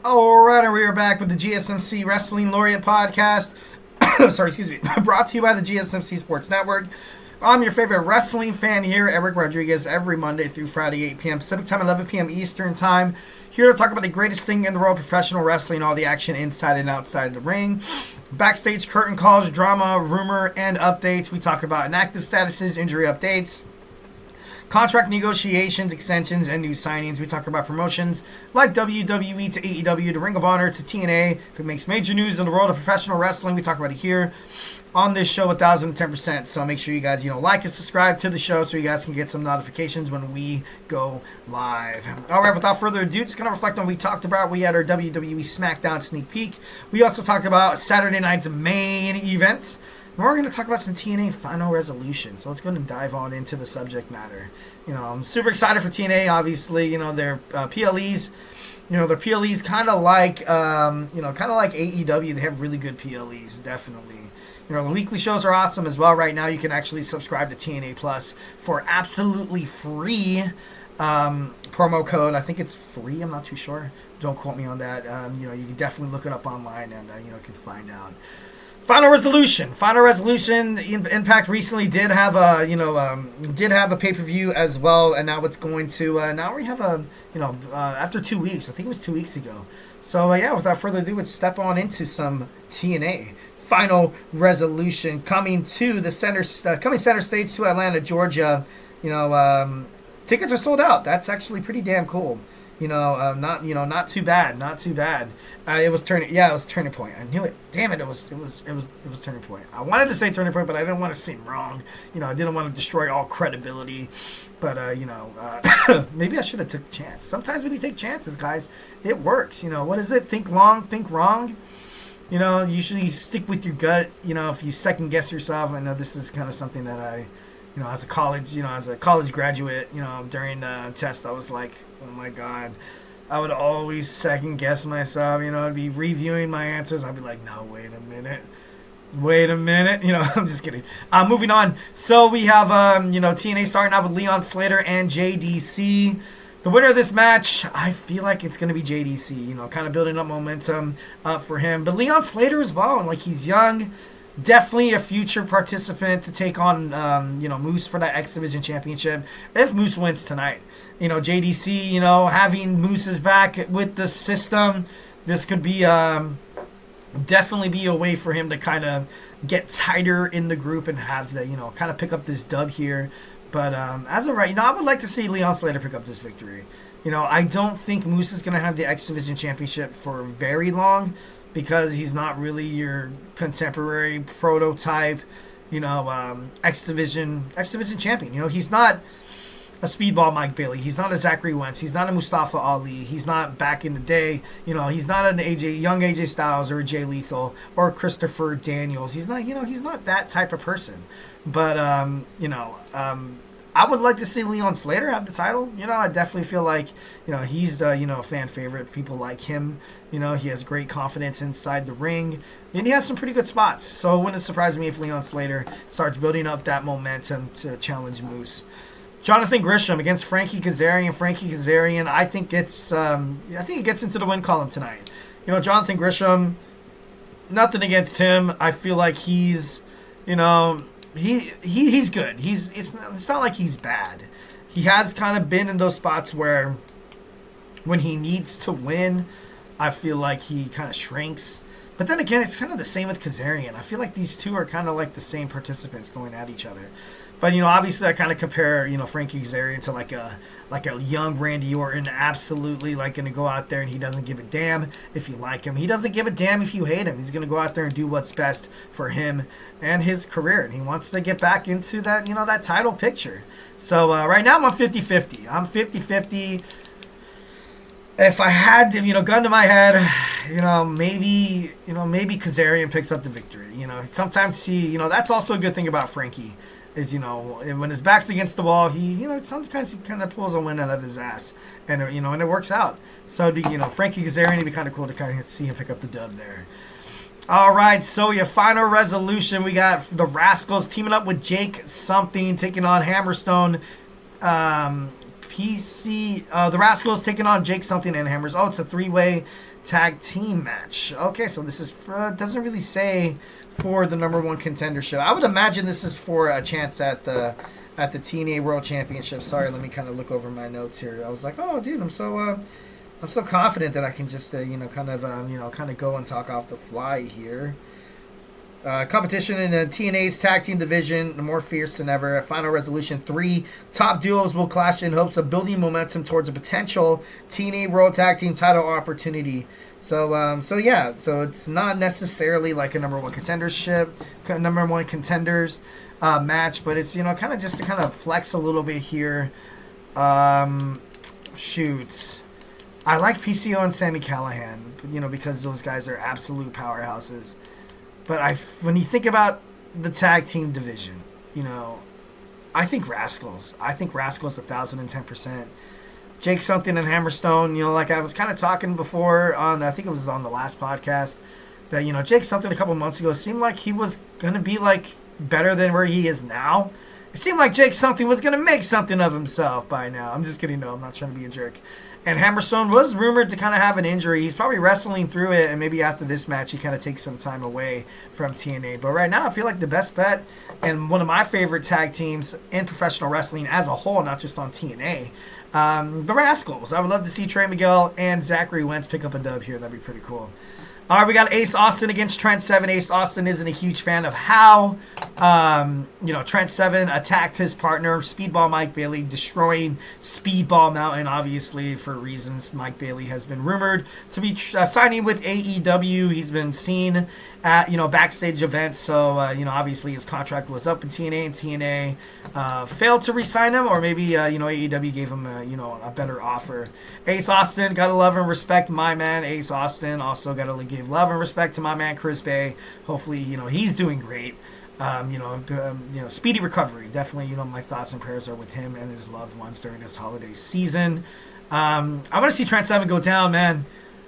Alright, we are back with the GSMC Wrestling Laureate podcast. Brought to you by the GSMC Sports Network. I'm your favorite wrestling fan here, Eric Rodriguez, every Monday through Friday, 8 p.m. Pacific Time, 11 p.m. Eastern Time. Here to talk about the greatest thing in the world, professional wrestling, all the action inside and outside the ring. Backstage curtain calls, drama, rumor, and updates. We talk about inactive statuses, injury updates, contract negotiations, extensions, and new signings. We talk about promotions like WWE to AEW to Ring of Honor to TNA. If it makes major news in the world of professional wrestling, we talk about it here on this show 1010%. So make sure you guys, like and subscribe to the show so you guys can get some notifications when we go live. All right, without further ado, just going to reflect on what we talked about. We had our WWE SmackDown sneak peek. We also talked about Saturday night's main event. We're going to talk about some TNA Final Resolution. So let's go and dive on into the subject matter. I'm super excited for TNA. Obviously, their PLEs. Their PLEs kind of like, like AEW. They have really good PLEs, definitely. The weekly shows are awesome as well. Right now, you can actually subscribe to TNA Plus for absolutely free promo code. I think it's free. I'm not too sure. Don't quote me on that. You can definitely look it up online and can find out. Final Resolution. Impact recently did have a pay-per-view as well, and now it's going to now we have after 2 weeks. I think it was 2 weeks ago. So without further ado, let's step on into some TNA Final Resolution coming center stage to Atlanta, Georgia. Tickets are sold out. That's actually pretty damn cool. Not too bad. It was Turning Point. I knew it. Damn it! It was Turning Point. I wanted to say Turning Point, but I didn't want to seem wrong. I didn't want to destroy all credibility. But maybe I should have took a chance. Sometimes when you take chances, guys, it works. What is it? Think long, think wrong. Usually stick with your gut. If you second guess yourself. I know this is kind of something that I. As a college graduate, during the test, I was like, oh my God, I would always second guess myself. I'd be reviewing my answers. I'd be like, no, wait a minute. I'm just kidding. Moving on. So we have, TNA starting out with Leon Slater and JDC. The winner of this match, I feel like it's going to be JDC, kind of building up momentum for him. But Leon Slater as well, and he's young. Definitely a future participant to take on, Moose for that X Division Championship if Moose wins tonight. JDC, having Moose's back with the system, this could be definitely be a way for him to kind of get tighter in the group and have the, kind of pick up this dub here. But as of right, I would like to see Leon Slater pick up this victory. I don't think Moose is going to have the X Division Championship for very long, because he's not really your contemporary prototype, X Division champion. He's not a speedball Mike Bailey. He's not a Zachary Wentz. He's not a Mustafa Ali. He's not back in the day. He's not an young AJ Styles or a Jay Lethal or Christopher Daniels. He's not, he's not that type of person. But, I would like to see Leon Slater have the title. I definitely feel like, he's, a fan favorite. People like him. He has great confidence inside the ring. And he has some pretty good spots. So it wouldn't surprise me if Leon Slater starts building up that momentum to challenge Moose. Jonathan Gresham against Frankie Kazarian. Frankie Kazarian, I think it gets into the win column tonight. Jonathan Gresham, nothing against him. I feel like he's, he's good. It's not like he's bad. He has kind of been in those spots where when he needs to win, I feel like he kind of shrinks. But then again, it's kind of the same with Kazarian. I feel like these two are kind of like the same participants going at each other. But obviously I kind of compare Frankie Kazarian to like a young Randy Orton, absolutely going to go out there and he doesn't give a damn if you like him. He doesn't give a damn if you hate him. He's going to go out there and do what's best for him and his career. And he wants to get back into that, that title picture. So right now I'm 50-50. I'm 50-50. If I had to, gun to my head, maybe Kazarian picks up the victory. Sometimes that's also a good thing about Frankie. Is when his back's against the wall, he sometimes he kind of pulls a win out of his ass, and and it works out. So Frankie Kazarian, it'd be kind of cool to kind of see him pick up the dub there. All right, so your Final Resolution, we got the Rascals teaming up with Jake Something, taking on Hammerstone. The Rascals taking on Jake Something and Hammers. Oh, it's a three-way tag team match. Okay, so this is doesn't really say for the number one contendership. I would imagine this is for a chance at the TNA World Championship. Sorry, let me kind of look over my notes here. I was like, oh, dude, I'm so confident that I can just kind of go and talk off the fly here. Competition in the TNA's tag team division, more fierce than ever. At Final Resolution 3, top duos will clash in hopes of building momentum towards a potential TNA World Tag Team title opportunity. So it's not necessarily like a number one contenders match, but it's kind of just to kind of flex a little bit here. Shoot, I like PCO and Sami Callihan, because those guys are absolute powerhouses. But when you think about the tag team division, I think Rascals. 1,010%. Jake Something and Hammerstone, like I was kind of talking before I think it was on the last podcast, that, Jake Something a couple months ago seemed like he was going to be like better than where he is now. It seemed like Jake Something was going to make something of himself by now. I'm just kidding. No, I'm not trying to be a jerk. And Hammerstone was rumored to kind of have an injury. He's probably wrestling through it, and maybe after this match he kind of takes some time away from TNA. But right now I feel like the best bet and one of my favorite tag teams in professional wrestling as a whole, not just on TNA, the Rascals. I would love to see Trey Miguel and Zachary Wentz pick up a dub here. That'd be pretty cool. All right, we got Ace Austin against Trent Seven. Ace Austin isn't a huge fan of how, Trent Seven attacked his partner, Speedball Mike Bailey, destroying Speedball Mountain, obviously, for reasons. Mike Bailey has been rumored to be signing with AEW. He's been seen at, backstage events. So, obviously his contract was up in TNA, and TNA failed to re-sign him, or maybe, AEW gave him, a better offer. Ace Austin, gotta love and respect my man, Ace Austin. Also gotta give love and respect to my man, Chris Bay. Hopefully, he's doing great. Speedy recovery. Definitely, my thoughts and prayers are with him and his loved ones during this holiday season. I want to see Trent Seven go down, man.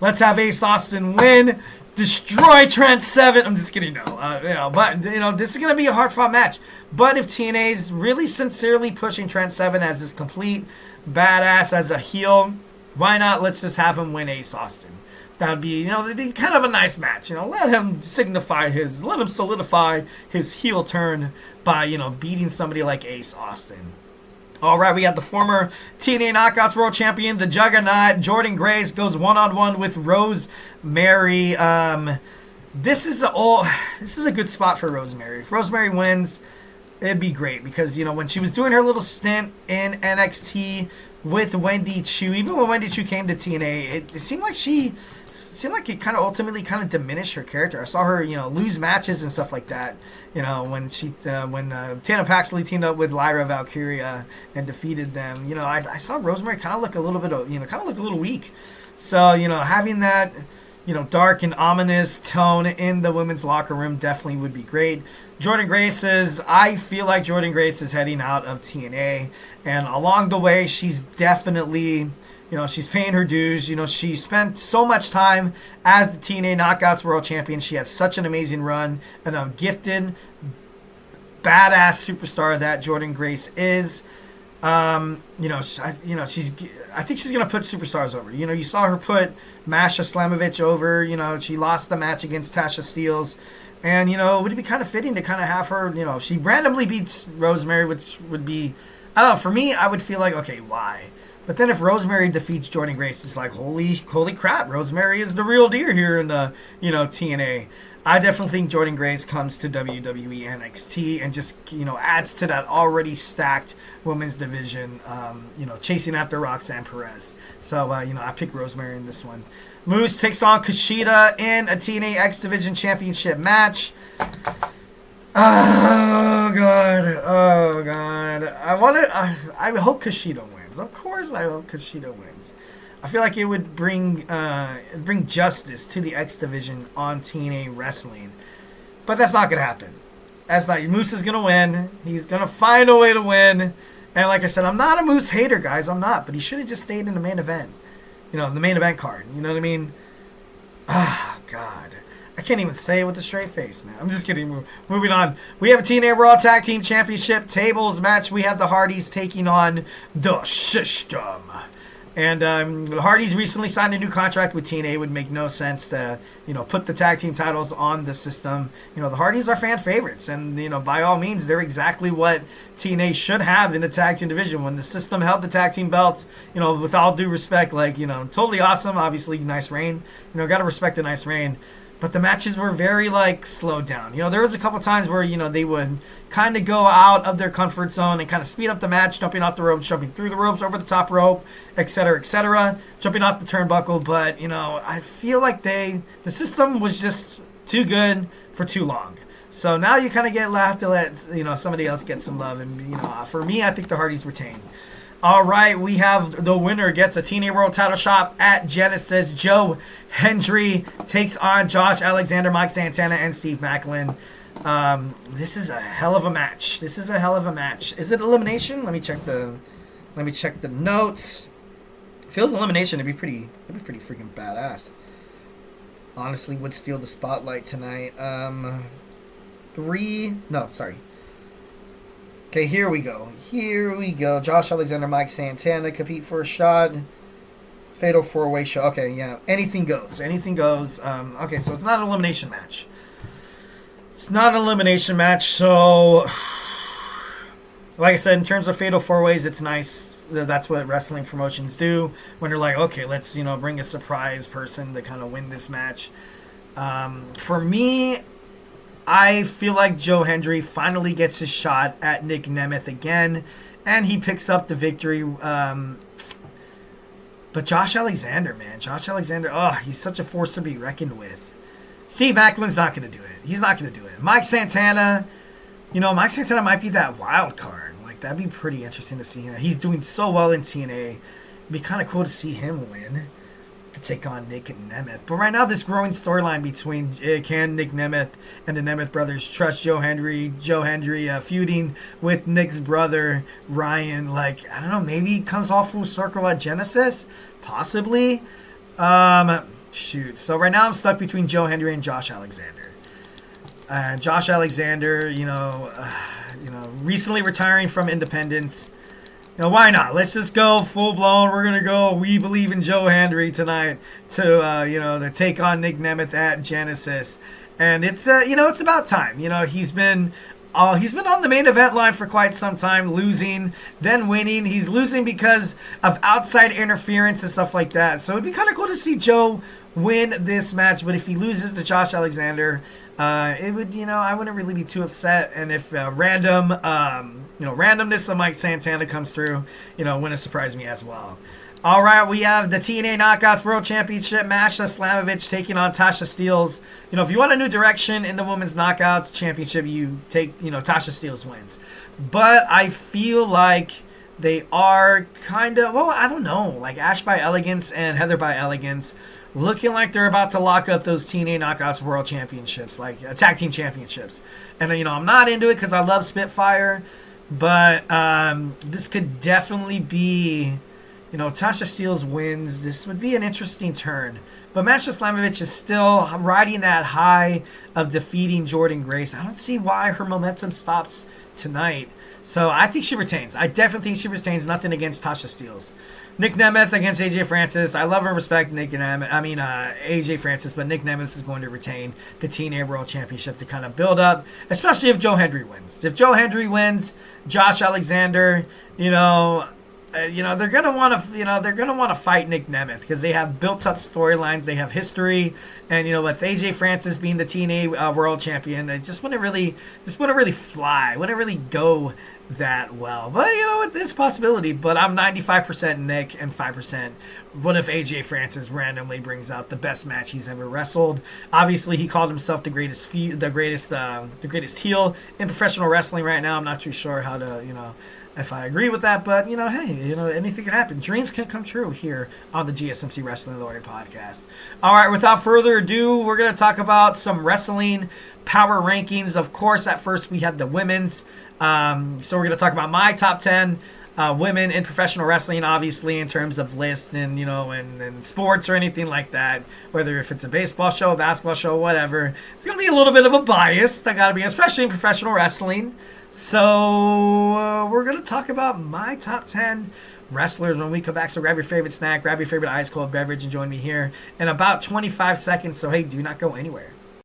Let's have Ace Austin win. Destroy Trent Seven. I'm just kidding, no. But this is gonna be a hard-fought match. But if TNA is really sincerely pushing Trent Seven as his complete badass as a heel, why not? Let's just have him win Ace Austin. That would be, it'd be kind of a nice match. Let him solidify his heel turn by, beating somebody like Ace Austin. All right, we got the former TNA Knockouts World Champion, the Juggernaut, Jordynne Grace, goes one-on-one with Rosemary. This is a good spot for Rosemary. If Rosemary wins, it'd be great because, when she was doing her little stint in NXT with Wendy Chu, even when Wendy Chu came to TNA, it seemed like it kind of ultimately kind of diminished her character. I saw her, lose matches and stuff like that. When Tana Paxley teamed up with Lyra Valkyria and defeated them. I saw Rosemary kind of look a little bit, weak. So, having that, dark and ominous tone in the women's locker room definitely would be great. I feel like Jordynne Grace is heading out of TNA, and along the way, she's definitely, she's paying her dues. She spent so much time as the TNA Knockouts World Champion. She had such an amazing run, and a gifted, badass superstar that Jordynne Grace is. I think she's gonna put superstars over. You saw her put Masha Slamovich over. She lost the match against Tasha Steelz. And, would it be kind of fitting to kind of have her, if she randomly beats Rosemary, which would be, I don't know, for me, I would feel like, okay, why? But then if Rosemary defeats Jordynne Grace, it's like, holy crap, Rosemary is the real deal here in the, TNA. I definitely think Jordynne Grace comes to WWE NXT and just, adds to that already stacked women's division, chasing after Roxanne Perez. So, I pick Rosemary in this one. Moose takes on Kushida in a TNA X Division Championship match. Oh, God. I hope Kushida wins. Of course I hope Kushida wins. I feel like it would bring justice to the X Division on TNA Wrestling. But that's not going to happen. Moose is going to win. He's going to find a way to win. And like I said, I'm not a Moose hater, guys. I'm not. But he should have just stayed in the main event. The main event card. You know what I mean? God. I can't even say it with a straight face, man. I'm just kidding. Moving on. We have a TNA Raw Tag Team Championship tables match. We have the Hardys taking on The System. And the Hardys recently signed a new contract with TNA. It would make no sense to, put the tag team titles on the system. The Hardys are fan favorites, and by all means, they're exactly what TNA should have in the tag team division. When the system held the tag team belts, with all due respect, totally awesome. Obviously, nice reign. Got to respect the nice reign. But the matches were very, slowed down. There was a couple times where, they would kind of go out of their comfort zone and kind of speed up the match, jumping off the ropes, jumping through the ropes, over the top rope, etc., jumping off the turnbuckle. But, I feel like the system was just too good for too long. So now you kind of have to let, somebody else get some love. And, for me, I think the Hardys retain. All right, we have the winner gets a TNA World Title shot at Genesis. Joe Hendry takes on Josh Alexander, Mike Santana, and Steve Maclin. This is a hell of a match. Is it elimination? Let me check the notes. Feels elimination. It'd be pretty freaking badass. Honestly, would steal the spotlight tonight. Okay, here we go. Josh Alexander, Mike Santana compete for a shot. Fatal 4-way show. Okay, yeah. Anything goes. Okay, so it's not an elimination match. So, like I said, in terms of Fatal 4-ways, it's nice. That's what wrestling promotions do. When they're like, okay, let's, bring a surprise person to kind of win this match. For me, I feel like Joe Hendry finally gets his shot at Nick Nemeth again, and he picks up the victory. But Josh Alexander, he's such a force to be reckoned with. Steve Maclin's not going to do it. He's not going to do it. Mike Santana, might be that wild card. That'd be pretty interesting to see him. He's doing so well in TNA. It'd be kind of cool to see him win. To take on Nick and Nemeth. But right now, this growing storyline between can Nick Nemeth and the Nemeth brothers trust Joe Hendry feuding with Nick's brother Ryan. I don't know, maybe it comes all full circle at Genesis, possibly. So right now I'm stuck between Joe Hendry and Josh Alexander. Josh Alexander, recently retiring from Independence. Why not? Let's just go full blown. We're gonna go. We believe in Joe Hendry tonight to take on Nick Nemeth at Genesis, and it's it's about time. He's been on the main event line for quite some time, losing, then winning. He's losing because of outside interference and stuff like that. So it'd be kind of cool to see Joe win this match. But if he loses to Josh Alexander, it would, I wouldn't really be too upset. And if randomness of Mike Santana comes through, wouldn't surprise me as well. All right, we have the TNA Knockouts World Championship. Masha Slamovich taking on Tasha Steelz. If you want a new direction in the Women's Knockouts Championship, you take, Tasha Steelz wins. But I feel like they are kind of, I don't know, Ash by Elegance and Heather by Elegance looking like they're about to lock up those TNA Knockouts World Championships, tag team championships. And, I'm not into it because I love Spitfire, but this could definitely be, Tasha Steelz wins. This would be an interesting turn. But Masha Slamovich is still riding that high of defeating Jordynne Grace. I don't see why her momentum stops tonight. So I think she retains. I definitely think she retains. Nothing against Tasha Steelz. Nick Nemeth against AJ Francis. I love and respect AJ Francis, but Nick Nemeth is going to retain the TNA World Championship to kind of build up, especially if Joe Hendry wins. If Joe Hendry wins, Josh Alexander, they're gonna want to fight Nick Nemeth because they have built up storylines, they have history, and with AJ Francis being the TNA World Champion, it just wouldn't really fly, wouldn't really go that well. But it's a possibility. But I'm 95% Nick and 5%. What if AJ Francis randomly brings out the best match he's ever wrestled? Obviously, he called himself the greatest heel in professional wrestling right now. I'm not too sure how to if I agree with that, but hey, anything can happen. Dreams can come true here on the GSMC Wrestling Laureate podcast. All right, without further ado, we're going to talk about some wrestling power rankings. Of course, at first we have the women's. So we're going to talk about my top 10 women in professional wrestling, obviously, in terms of lists and, and sports or anything like that. Whether if it's a baseball show, a basketball show, whatever. It's going to be a little bit of a bias. I got to be, especially in professional wrestling. So we're going to talk about my top 10 wrestlers when we come back. So grab your favorite snack, grab your favorite ice cold beverage, and join me here in about 25 seconds. So, hey, do not go anywhere.